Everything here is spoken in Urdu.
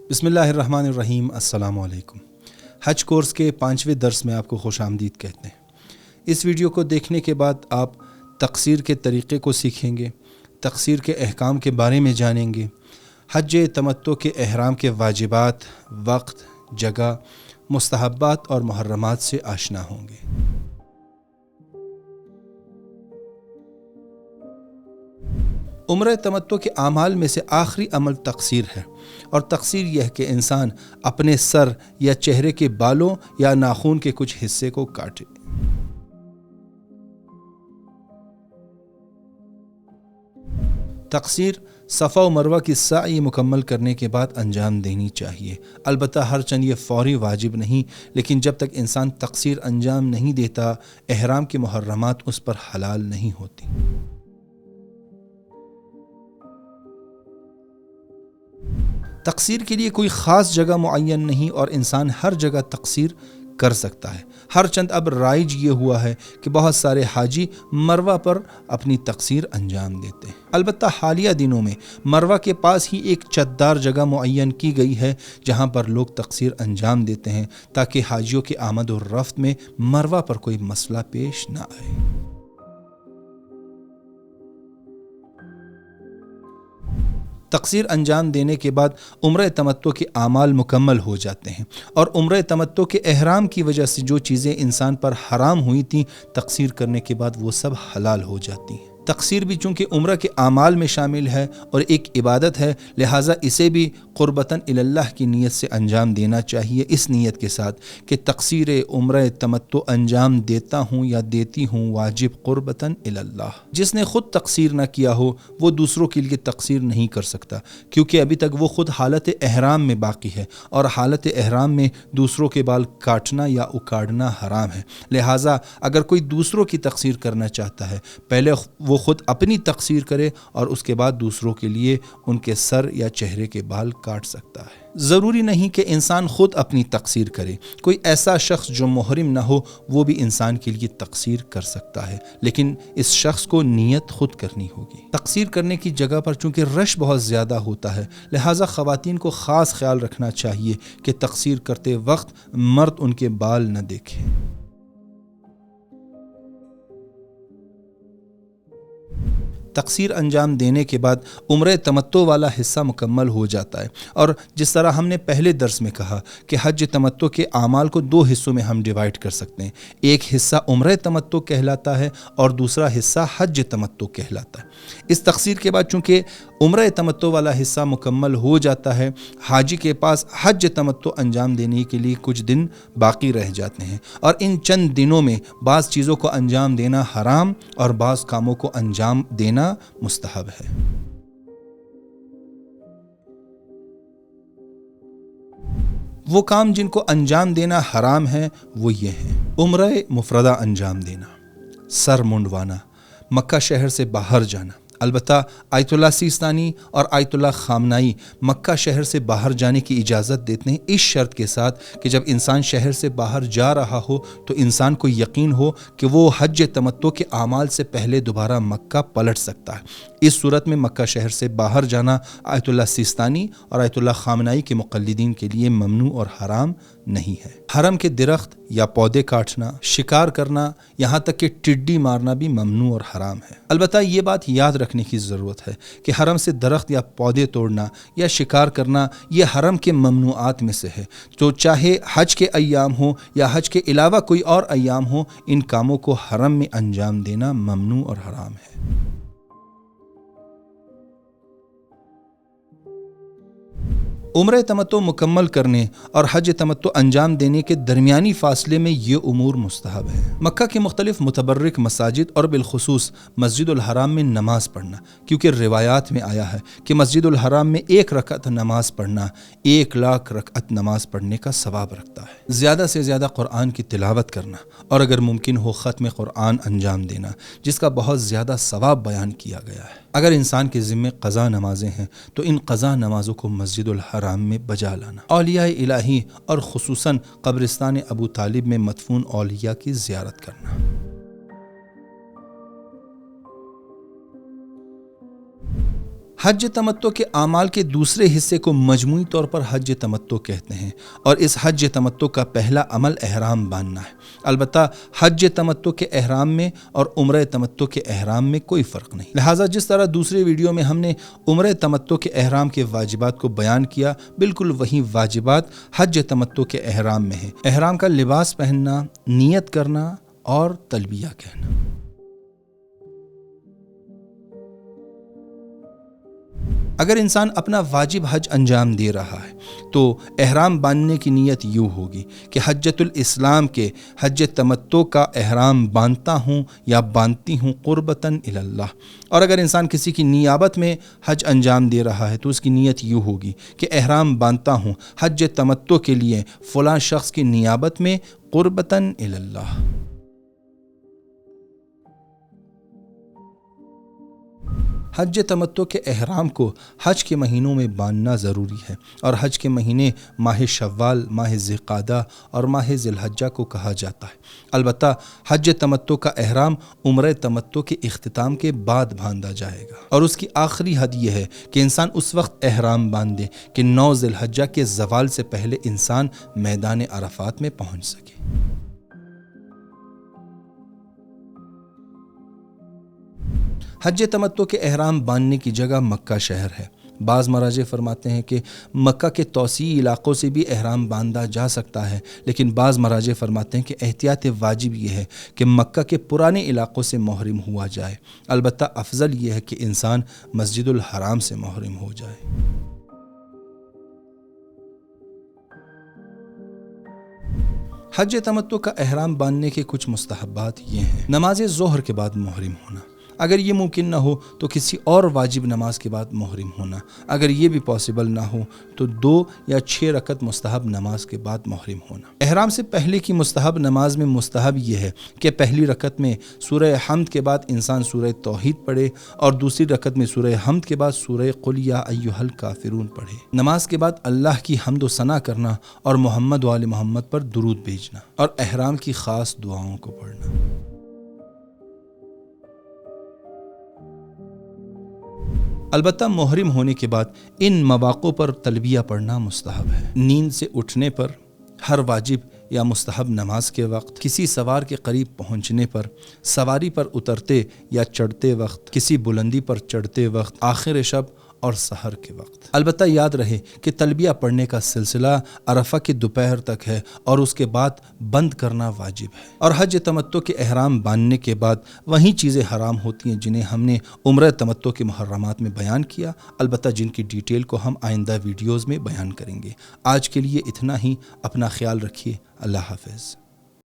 بسم اللہ الرحمن الرحیم۔ السلام علیکم۔ حج کورس کے 5ویں درس میں آپ کو خوش آمدید کہتے ہیں۔ اس ویڈیو کو دیکھنے کے بعد آپ تقصیر کے طریقے کو سیکھیں گے، تقصیر کے احکام کے بارے میں جانیں گے، حج تمتع کے احرام کے واجبات، وقت، جگہ، مستحبات اور محرمات سے آشنا ہوں گے۔ عمرہ تمتع کے اعمال میں سے آخری عمل تقصیر ہے، اور تقصیر یہ ہے کہ انسان اپنے سر یا چہرے کے بالوں یا ناخن کے کچھ حصے کو کاٹے۔ تقصیر صفا و مروہ کی سعی مکمل کرنے کے بعد انجام دینی چاہیے۔ البتہ ہر چند یہ فوری واجب نہیں، لیکن جب تک انسان تقصیر انجام نہیں دیتا، احرام کے محرمات اس پر حلال نہیں ہوتی۔ تقصیر کے لیے کوئی خاص جگہ معین نہیں، اور انسان ہر جگہ تقصیر کر سکتا ہے۔ ہر چند اب رائج یہ ہوا ہے کہ بہت سارے حاجی مروہ پر اپنی تقصیر انجام دیتے ہیں۔ البتہ حالیہ دنوں میں مروہ کے پاس ہی ایک چددار جگہ معین کی گئی ہے جہاں پر لوگ تقصیر انجام دیتے ہیں، تاکہ حاجیوں کے آمد و رفت میں مروہ پر کوئی مسئلہ پیش نہ آئے۔ تقصیر انجام دینے کے بعد عمرہ تمتع کے اعمال مکمل ہو جاتے ہیں، اور عمرہ تمتع کے احرام کی وجہ سے جو چیزیں انسان پر حرام ہوئی تھیں، تقصیر کرنے کے بعد وہ سب حلال ہو جاتی ہیں۔ تقصیر بھی چونکہ عمرہ کے اعمال میں شامل ہے اور ایک عبادت ہے، لہٰذا اسے بھی قربتاً اللہ کی نیت سے انجام دینا چاہیے، اس نیت کے ساتھ کہ تقصیر عمرہ تمتع انجام دیتا ہوں یا دیتی ہوں واجب قربتاً اللہ۔ جس نے خود تقصیر نہ کیا ہو وہ دوسروں کے لیے تقصیر نہیں کر سکتا، کیونکہ ابھی تک وہ خود حالت احرام میں باقی ہے، اور حالت احرام میں دوسروں کے بال کاٹنا یا اکاڑنا حرام ہے۔ لہٰذا اگر کوئی دوسروں کی تقصیر کرنا چاہتا ہے، پہلے وہ خود اپنی تقصیر کرے اور اس کے بعد دوسروں کے لیے ان کے سر یا چہرے کے بال کاٹ سکتا ہے۔ ضروری نہیں کہ انسان خود اپنی تقصیر کرے، کوئی ایسا شخص جو محرم نہ ہو وہ بھی انسان کے لیے تقصیر کر سکتا ہے، لیکن اس شخص کو نیت خود کرنی ہوگی۔ تقصیر کرنے کی جگہ پر چونکہ رش بہت زیادہ ہوتا ہے، لہٰذا خواتین کو خاص خیال رکھنا چاہیے کہ تقصیر کرتے وقت مرد ان کے بال نہ دیکھیں۔ تقصیر انجام دینے کے بعد عمرہ تمتع والا حصہ مکمل ہو جاتا ہے، اور جس طرح ہم نے پہلے درس میں کہا کہ حج تمتع کے اعمال کو 2 حصوں میں ہم ڈیوائیڈ کر سکتے ہیں۔ ایک حصہ عمرہ تمتع کہلاتا ہے اور دوسرا حصہ حج تمتع کہلاتا ہے۔ اس تقصیر کے بعد چونکہ عمرہ تمتع والا حصہ مکمل ہو جاتا ہے، حاجی کے پاس حج تمتع انجام دینے کے لیے کچھ دن باقی رہ جاتے ہیں، اور ان چند دنوں میں بعض چیزوں کو انجام دینا حرام اور بعض کاموں کو انجام دینا مستحب ہے۔ وہ کام جن کو انجام دینا حرام ہے وہ یہ ہیں: عمرہ مفردہ انجام دینا، سر منڈوانا، مکہ شہر سے باہر جانا۔ البتہ آیت اللہ سیستانی اور آیت اللہ خامنائی مکہ شہر سے باہر جانے کی اجازت دیتے ہیں، اس شرط کے ساتھ کہ جب انسان شہر سے باہر جا رہا ہو تو انسان کو یقین ہو کہ وہ حج تمتع کے اعمال سے پہلے دوبارہ مکہ پلٹ سکتا ہے۔ اس صورت میں مکہ شہر سے باہر جانا آیت اللہ سیستانی اور آیت اللہ خامنائی کے مقلدین کے لیے ممنوع اور حرام نہیں ہے۔ حرم کے درخت یا پودے کاٹنا، شکار کرنا، یہاں تک کہ ٹڈی مارنا بھی ممنوع اور حرام ہے۔ البتہ یہ بات یاد رکھنے کی ضرورت ہے کہ حرم سے درخت یا پودے توڑنا یا شکار کرنا یہ حرم کے ممنوعات میں سے ہے، تو چاہے حج کے ایام ہوں یا حج کے علاوہ کوئی اور ایام ہوں، ان کاموں کو حرم میں انجام دینا ممنوع اور حرام ہے۔ عمرہ تمتع مکمل کرنے اور حج تمتع انجام دینے کے درمیانی فاصلے میں یہ امور مستحب ہے: مکہ کے مختلف متبرک مساجد اور بالخصوص مسجد الحرام میں نماز پڑھنا، کیونکہ روایات میں آیا ہے کہ مسجد الحرام میں 1 رکعت نماز پڑھنا 1,00,000 رکعت نماز پڑھنے کا ثواب رکھتا ہے۔ زیادہ سے زیادہ قرآن کی تلاوت کرنا، اور اگر ممکن ہو ختم قرآن انجام دینا، جس کا بہت زیادہ ثواب بیان کیا گیا ہے۔ اگر انسان کے ذمے قضا نمازیں ہیں تو ان قضا نمازوں کو مسجد الحرام میں بجا لانا، اولیاء الہی اور خصوصاً قبرستان ابو طالب میں مدفون اولیاء کی زیارت کرنا۔ حج تمتع کے اعمال کے دوسرے حصے کو مجموعی طور پر حج تمتع کہتے ہیں، اور اس حج تمتع کا پہلا عمل احرام باندھنا ہے۔ البتہ حج تمتع کے احرام میں اور عمرہ تمتع کے احرام میں کوئی فرق نہیں، لہٰذا جس طرح دوسرے ویڈیو میں ہم نے عمرہ تمتع کے احرام کے واجبات کو بیان کیا، بالکل وہی واجبات حج تمتع کے احرام میں ہیں۔ احرام کا لباس پہننا، نیت کرنا اور تلبیہ کہنا۔ اگر انسان اپنا واجب حج انجام دے رہا ہے تو احرام باندھنے کی نیت یوں ہوگی کہ حجۃ الاسلام کے حج تمتع کا احرام باندھتا ہوں یا باندھتی ہوں قربتاً الی اللہ۔ اور اگر انسان کسی کی نیابت میں حج انجام دے رہا ہے تو اس کی نیت یوں ہوگی کہ احرام باندھتا ہوں حج تمتع کے لیے فلاں شخص کی نیابت میں قربتاً الی اللہ۔ حج تمتع کے احرام کو حج کے مہینوں میں باندھنا ضروری ہے، اور حج کے مہینے ماہ شوال، ماہ ذی القعدہ اور ماہ ذی الحجہ کو کہا جاتا ہے۔ البتہ حج تمتع کا احرام عمرہ تمتع کے اختتام کے بعد باندھا جائے گا، اور اس کی آخری حد یہ ہے کہ انسان اس وقت احرام باندھ دے کہ 9 ذی الحجہ کے زوال سے پہلے انسان میدان عرفات میں پہنچ سکے۔ حج تمتع کے احرام باندھنے کی جگہ مکہ شہر ہے۔ بعض مراجع فرماتے ہیں کہ مکہ کے توسیعی علاقوں سے بھی احرام باندھا جا سکتا ہے، لیکن بعض مراجع فرماتے ہیں کہ احتیاط واجب یہ ہے کہ مکہ کے پرانے علاقوں سے محرم ہوا جائے۔ البتہ افضل یہ ہے کہ انسان مسجد الحرام سے محرم ہو جائے۔ حج تمتع کا احرام باندھنے کے کچھ مستحبات یہ ہیں۔ نماز ظہر کے بعد محرم ہونا، اگر یہ ممکن نہ ہو تو کسی اور واجب نماز کے بعد محرم ہونا، اگر یہ بھی پاسبل نہ ہو تو 2 یا 6 رکعت مستحب نماز کے بعد محرم ہونا۔ احرام سے پہلے کی مستحب نماز میں مستحب یہ ہے کہ پہلی رکعت میں سورہ حمد کے بعد انسان سورہ توحید پڑھے، اور دوسری رکعت میں سورہ حمد کے بعد سورہ قل یا ایھا الکافرون پڑھے۔ نماز کے بعد اللہ کی حمد و ثنا کرنا اور محمد و آل محمد پر درود بھیجنا، اور احرام کی خاص دعاؤں کو پڑھنا۔ البتہ محرم ہونے کے بعد ان مواقع پر تلبیہ پڑھنا مستحب ہے۔ نیند سے اٹھنے پر، ہر واجب یا مستحب نماز کے وقت، کسی سوار کے قریب پہنچنے پر، سواری پر اترتے یا چڑھتے وقت، کسی بلندی پر چڑھتے وقت، آخر شب اور سحر کے وقت۔ البتہ یاد رہے کہ تلبیہ پڑھنے کا سلسلہ عرفہ کے دوپہر تک ہے، اور اس کے بعد بند کرنا واجب ہے۔ اور حج تمتع کے احرام باندھنے کے بعد وہی چیزیں حرام ہوتی ہیں جنہیں ہم نے عمرہ تمتع کے محرمات میں بیان کیا، البتہ جن کی ڈیٹیل کو ہم آئندہ ویڈیوز میں بیان کریں گے۔ آج کے لیے اتنا ہی، اپنا خیال رکھیے، اللہ حافظ۔